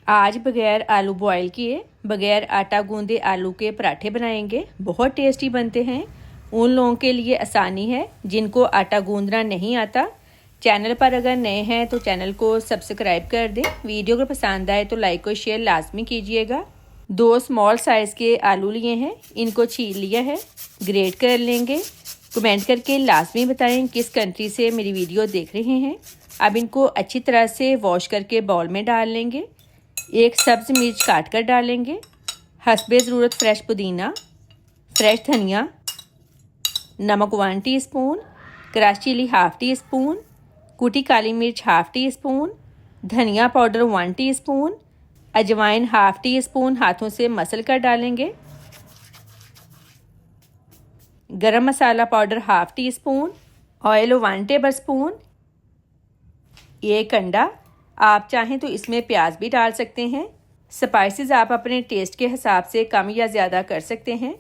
आज बगैर आलू बॉयल किए, बगैर आटा गूंदे आलू के पराठे बनाएंगे। बहुत टेस्टी बनते हैं। उन लोगों के लिए आसानी है जिनको आटा गूंदना नहीं आता। चैनल पर अगर नए हैं तो चैनल को सब्सक्राइब कर दें। वीडियो अगर पसंद आए तो लाइक और शेयर लाजमी कीजिएगा। 2 स्मॉल साइज़ के आलू लिए हैं, इनको छील लिया है, ग्रेट कर लेंगे। कमेंट करके लाजमी बताएं किस कंट्री से मेरी वीडियो देख रहे हैं। अब इनको अच्छी तरह से वॉश करके बाउल में डाल लेंगे। 1 सब्ज़ मिर्च काट कर डालेंगे। हस्बे ज़रूरत फ्रेश पुदीना, फ्रेश धनिया, नमक 1 टीस्पून, क्रश चिली 1/2 टीस्पून, कुटी काली मिर्च 1/2 टीस्पून, धनिया पाउडर 1 टीस्पून, अजवाइन 1/2 टीस्पून हाथों से मसल कर डालेंगे। गरम मसाला पाउडर 1/2 टीस्पून, ऑयल 1 टेबलस्पून, 1 अंडा। आप चाहें तो इसमें प्याज भी डाल सकते हैं। स्पाइसेस आप अपने टेस्ट के हिसाब से कम या ज़्यादा कर सकते हैं।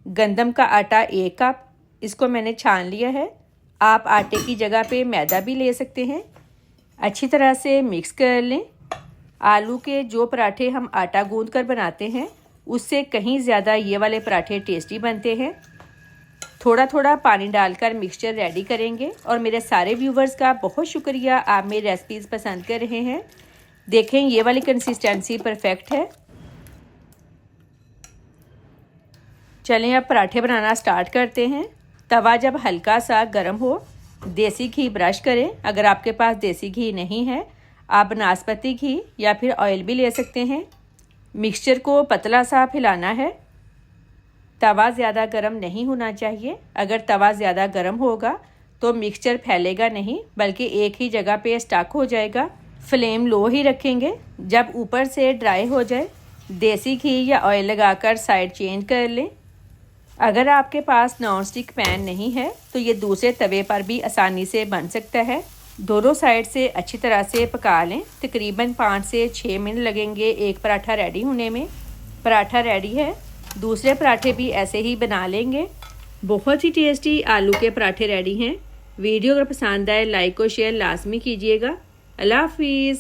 गंदम का आटा 1 कप, इसको मैंने छान लिया है। आप आटे की जगह पे मैदा भी ले सकते हैं। अच्छी तरह से मिक्स कर लें। आलू के जो पराठे हम आटा गूंद कर बनाते हैं उससे कहीं ज़्यादा ये वाले पराठे टेस्टी बनते हैं। थोड़ा थोड़ा पानी डालकर मिक्सचर रेडी करेंगे। और मेरे सारे व्यूवर्स का बहुत शुक्रिया, आप मेरी रेसिपीज़ पसंद कर रहे हैं। देखें ये वाली कंसिस्टेंसी परफेक्ट है। चलें अब पराठे बनाना स्टार्ट करते हैं। तवा जब हल्का सा गर्म हो, देसी घी ब्रश करें। अगर आपके पास देसी घी नहीं है आप नाशपाती घी या फिर ऑयल भी ले सकते हैं। मिक्सचर को पतला सा फैलाना है। तवा ज़्यादा गर्म नहीं होना चाहिए। अगर तवा ज़्यादा गर्म होगा तो मिक्सचर फैलेगा नहीं, बल्कि एक ही जगह पे स्टक हो जाएगा। फ्लेम लो ही रखेंगे। जब ऊपर से ड्राई हो जाए देसी घी या ऑयल लगाकर साइड चेंज कर लें। अगर आपके पास नॉन स्टिक पैन नहीं है तो ये दूसरे तवे पर भी आसानी से बन सकता है। दोनों साइड से अच्छी तरह से पका लें। तकरीबन 5 से 6 मिनट लगेंगे एक पराठा रेडी होने में। पराठा रेडी है। दूसरे पराठे भी ऐसे ही बना लेंगे। बहुत ही टेस्टी आलू के पराठे रेडी हैं। वीडियो अगर पसंद आए लाइक और शेयर लाजमी कीजिएगा। अल्लाह हाफिज़।